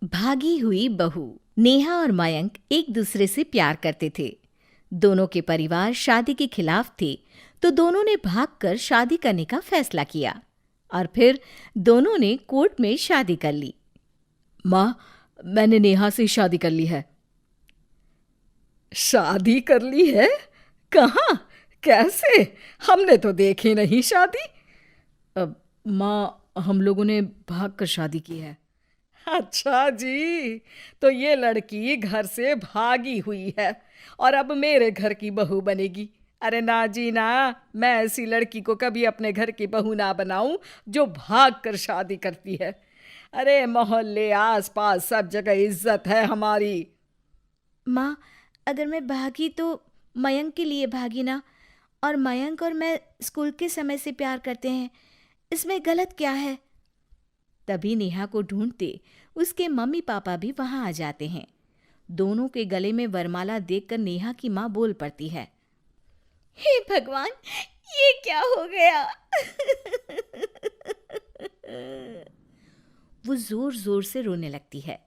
भागी हुई बहू। नेहा और मयंक एक दूसरे से प्यार करते थे। दोनों के परिवार शादी के खिलाफ थे, तो दोनों ने भागकर शादी करने का फैसला किया और फिर दोनों ने कोर्ट में शादी कर ली। माँ, मैंने नेहा से शादी कर ली है। शादी कर ली है? कहाँ? कैसे? हमने तो देखी नहीं शादी। माँ, हम लोगों ने भाग कर शादी की है। अच्छा जी, तो ये लड़की घर से भागी हुई है और अब मेरे घर की बहू बनेगी। अरे ना जी ना, मैं ऐसी लड़की को कभी अपने घर की बहू ना बनाऊं जो भाग कर शादी करती है। अरे मोहल्ले आस पास सब जगह इज्जत है हमारी। माँ, अगर मैं भागी तो मयंक के लिए भागी ना। और मयंक और मैं स्कूल के समय से प्यार करते हैं, इसमें गलत क्या है? तभी नेहा को ढूंढते उसके मम्मी पापा भी वहां आ जाते हैं। दोनों के गले में वरमाला देखकर नेहा की माँ बोल पड़ती है। हे भगवान, ये क्या हो गया? वो जोर जोर से रोने लगती है।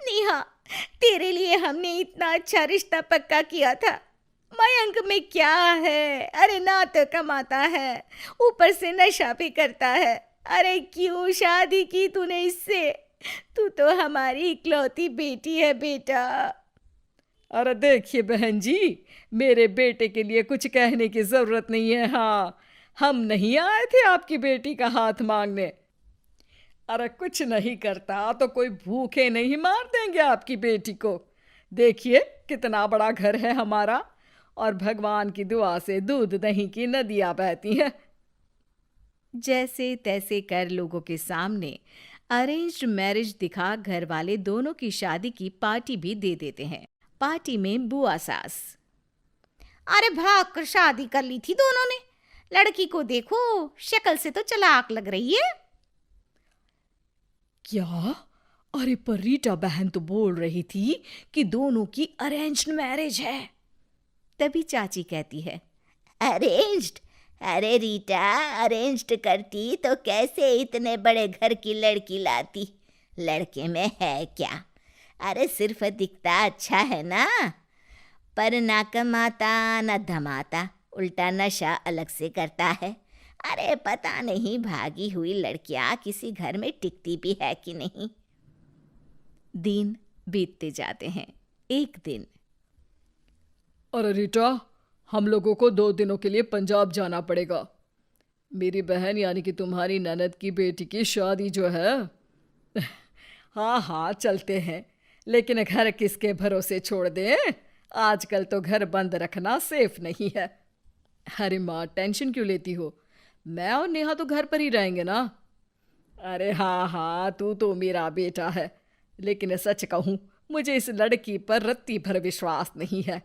नेहा, तेरे लिए हमने इतना अच्छा रिश्ता पक्का किया था। मयंक में क्या है? अरे ना तो कमाता है, ऊपर से नशा भी करता है। अरे क्यों शादी की तूने इससे? तू तो हमारी इकलौती बेटी है बेटा। अरे देखिए बहन जी, मेरे बेटे के लिए कुछ कहने की जरूरत नहीं है। हाँ, हम नहीं आए थे आपकी बेटी का हाथ मांगने। अरे कुछ नहीं करता तो कोई भूखे नहीं मार देंगे आपकी बेटी को। देखिए कितना बड़ा घर है हमारा, और भगवान की दुआ से दूध दही की नदियां बहती हैं। जैसे तैसे कर लोगों के सामने अरेंज्ड मैरिज दिखा घर वाले दोनों की शादी की पार्टी भी दे देते हैं। पार्टी में बुआ सास। अरे भाग कर शादी कर ली थी दोनों ने। लड़की को देखो, शक्ल से तो चालाक लग रही है। क्या? अरे पर रीटा बहन तो बोल रही थी कि दोनों की अरेंज्ड मैरिज है। तभी चाची कहती है। अरेंज्ड? अरे रीटा, अरेंज्ड करती तो कैसे इतने बड़े घर की लड़की लाती? लड़के में है क्या? अरे सिर्फ दिखता अच्छा है ना, पर ना कमाता ना धमाता, उल्टा नशा अलग से करता है। अरे पता नहीं भागी हुई लड़कियां किसी घर में टिकती भी है कि नहीं। दिन बीतते जाते हैं। एक दिन। अरे रीटा, हम लोगों को 2 दिनों के लिए पंजाब जाना पड़ेगा। मेरी बहन यानी कि तुम्हारी ननद की बेटी की शादी जो है। हाँ हाँ चलते हैं, लेकिन घर किसके भरोसे छोड़ दें? आजकल तो घर बंद रखना सेफ नहीं है। अरे माँ, टेंशन क्यों लेती हो? मैं और नेहा तो घर पर ही रहेंगे ना। अरे हाँ हाँ, तू तो मेरा बेटा है, लेकिन सच कहूँ मुझे इस लड़की पर रत्ती भर विश्वास नहीं है।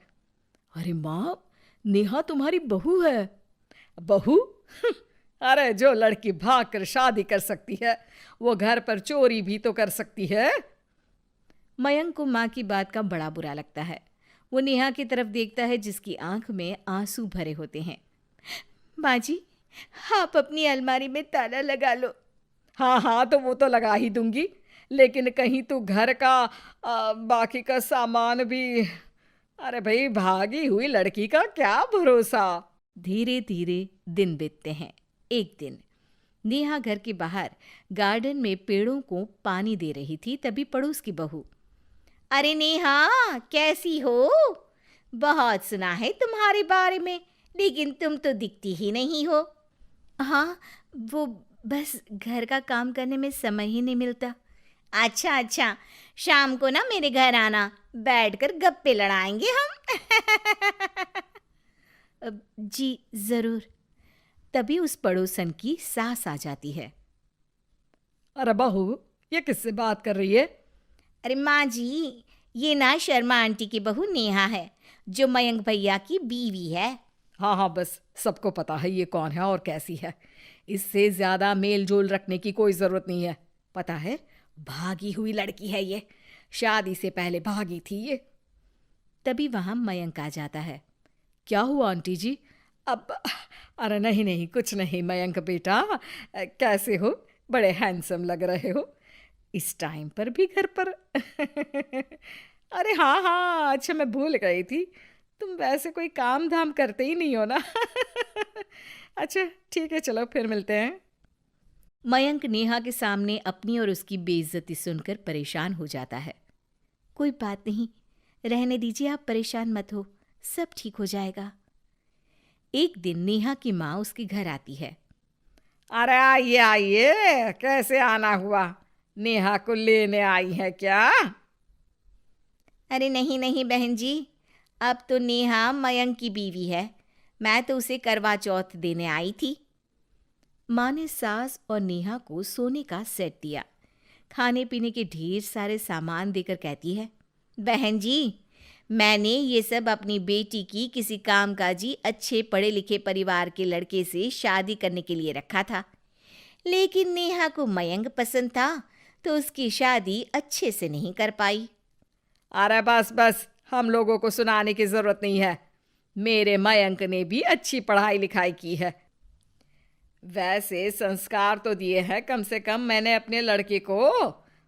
अरे माँ, नेहा तुम्हारी बहू है। बहू? अरे जो लड़की भाग कर शादी कर सकती है, वो घर पर चोरी भी तो कर सकती है। मयंक को माँ की बात का बड़ा बुरा लगता है। वो नेहा की तरफ देखता है जिसकी आंख में आंसू भरे होते हैं। माँ जी, आप अपनी अलमारी में ताला लगा लो। हाँ हाँ, तो वो तो लगा ही दूंगी, लेकिन कहीं तू घर का बाकी का सामान भी। अरे भाई, भागी हुई लड़की का क्या भरोसा। धीरे धीरे दिन बीतते हैं। एक दिन नेहा घर के बाहर गार्डन में पेड़ों को पानी दे रही थी, तभी पड़ोस की बहू। अरे नेहा, कैसी हो? बहुत सुना है तुम्हारे बारे में, लेकिन तुम तो दिखती ही नहीं हो। हाँ, वो बस घर का काम करने में समय ही नहीं मिलता। अच्छा अच्छा, शाम को ना मेरे घर आना, बैठकर गप्पे लड़ाएंगे हम। जी जरूर। तभी उस पड़ोसन की सास आ जाती है। अरे बहू, ये किससे बात कर रही है? अरे माँ जी, ये ना शर्मा आंटी की बहू नेहा है, जो मयंक भैया की बीवी है। हाँ हाँ, बस सबको पता है ये कौन है और कैसी है। इससे ज्यादा मेल जोल रखने की कोई जरूरत नहीं है। पता है, भागी हुई लड़की है ये, शादी से पहले भागी थी ये। तभी वहां मयंक आ जाता है। क्या हुआ आंटी जी? अब अरे नहीं नहीं, कुछ नहीं मयंक बेटा, कैसे हो? बड़े हैंडसम लग रहे हो। इस टाइम पर भी घर पर? अरे हाँ हाँ, अच्छा मैं भूल गई थी, तुम वैसे कोई काम धाम करते ही नहीं हो ना। अच्छा ठीक है, चलो फिर मिलते हैं। मयंक नेहा के सामने अपनी और उसकी बेइज्जती सुनकर परेशान हो जाता है। कोई बात नहीं, रहने दीजिए, आप परेशान मत हो, सब ठीक हो जाएगा। एक दिन नेहा की माँ उसके घर आती है। अरे आइए आइए, कैसे आना हुआ? नेहा को लेने आई है क्या? अरे नहीं नहीं बहन जी, अब तो नेहा मयंक की बीवी है, मैं तो उसे करवा चौथ देने आई थी। माँ ने सास और नेहा को सोने का सेट दिया, खाने पीने के ढेर सारे सामान देकर कहती है, बहन जी, मैंने ये सब अपनी बेटी की किसी कामकाजी अच्छे पढ़े लिखे परिवार के लड़के से शादी करने के लिए रखा था, लेकिन नेहा को मयंक पसंद था तो उसकी शादी अच्छे से नहीं कर पाई। अरे बस बस, हम लोगों को सुनाने की जरूरत नहीं है, मेरे मयंक ने भी अच्छी पढ़ाई लिखाई की है। वैसे संस्कार तो दिए हैं कम से कम मैंने अपने लड़के को,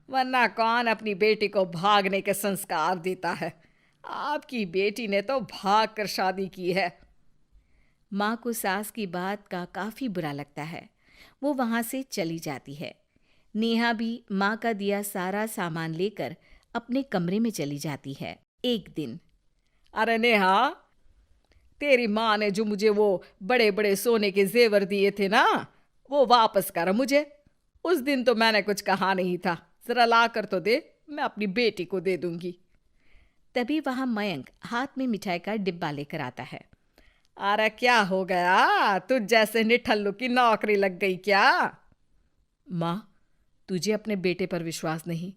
वरना कौन अपनी बेटी को भागने के संस्कार देता है? आपकी बेटी ने तो भाग कर शादी की है। माँ को सास की बात का काफ़ी बुरा लगता है, वो वहाँ से चली जाती है। नेहा भी माँ का दिया सारा सामान लेकर अपने कमरे में चली जाती है। एक दिन, अरे नेहा, तेरी माँ ने जो मुझे वो बड़े बड़े सोने के जेवर दिए थे ना, वो वापस कर मुझे। उस दिन तो मैंने कुछ कहा नहीं था, जरा ला कर तो दे, मैं अपनी बेटी को दे दूंगी। तभी वहां मयंक हाथ में मिठाई का डिब्बा लेकर आता है। अरे क्या हो गया, तुझ जैसे निठल्लू की नौकरी लग गई क्या? माँ, तुझे अपने बेटे पर विश्वास नहीं,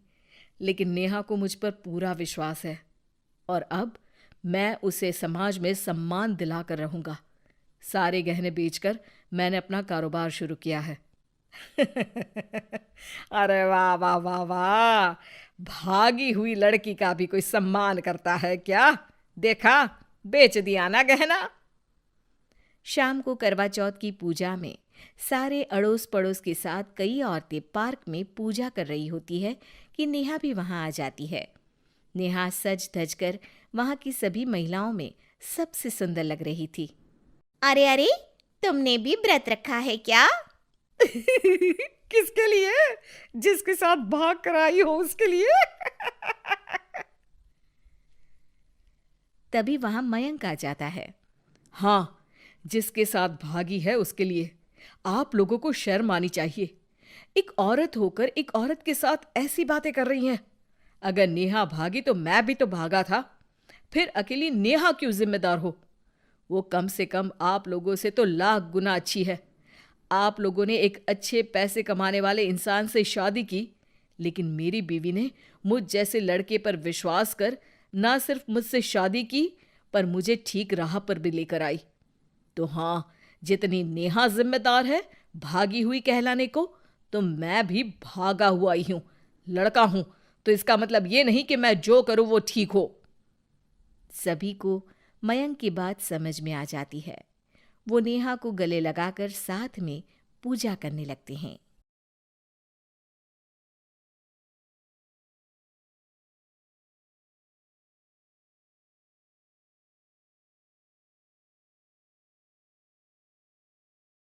लेकिन नेहा को मुझ पर पूरा विश्वास है, और अब मैं उसे समाज में सम्मान दिलाकर रहूंगा। सारे गहने बेचकर मैंने अपना कारोबार शुरू किया है। अरे वाह वाह वाह वाह, भागी हुई लड़की का भी कोई सम्मान करता है क्या? देखा, बेच दिया ना गहना। शाम को करवा चौथ की पूजा में सारे अड़ोस पड़ोस के साथ कई औरतें पार्क में पूजा कर रही होती है कि नेहा भी वहां आ जाती है। नेहा सज धज कर वहां की सभी महिलाओं में सबसे सुंदर लग रही थी। अरे अरे, तुमने भी व्रत रखा है क्या? किसके लिए? जिसके साथ भाग कर आई हो उसके लिए। तभी वहां मयंक आ जाता है। हाँ, जिसके साथ भागी है उसके लिए। आप लोगों को शर्म आनी चाहिए, एक औरत होकर एक औरत के साथ ऐसी बातें कर रही हैं। अगर नेहा भागी तो मैं भी तो भागा था, फिर अकेली नेहा क्यों जिम्मेदार हो? वो कम से कम आप लोगों से तो लाख गुना अच्छी है। आप लोगों ने एक अच्छे पैसे कमाने वाले इंसान से शादी की, लेकिन मेरी बीवी ने मुझ जैसे लड़के पर विश्वास कर ना सिर्फ मुझसे शादी की, पर मुझे ठीक राह पर भी लेकर आई। तो हाँ, जितनी नेहा जिम्मेदार है भागी हुई कहलाने को, तो मैं भी भागा हुआ ही हूं, लड़का हूं, तो इसका मतलब ये नहीं कि मैं जो करूं वो ठीक हो। सभी को मयंक की बात समझ में आ जाती है। वो नेहा को गले लगाकर साथ में पूजा करने लगते हैं।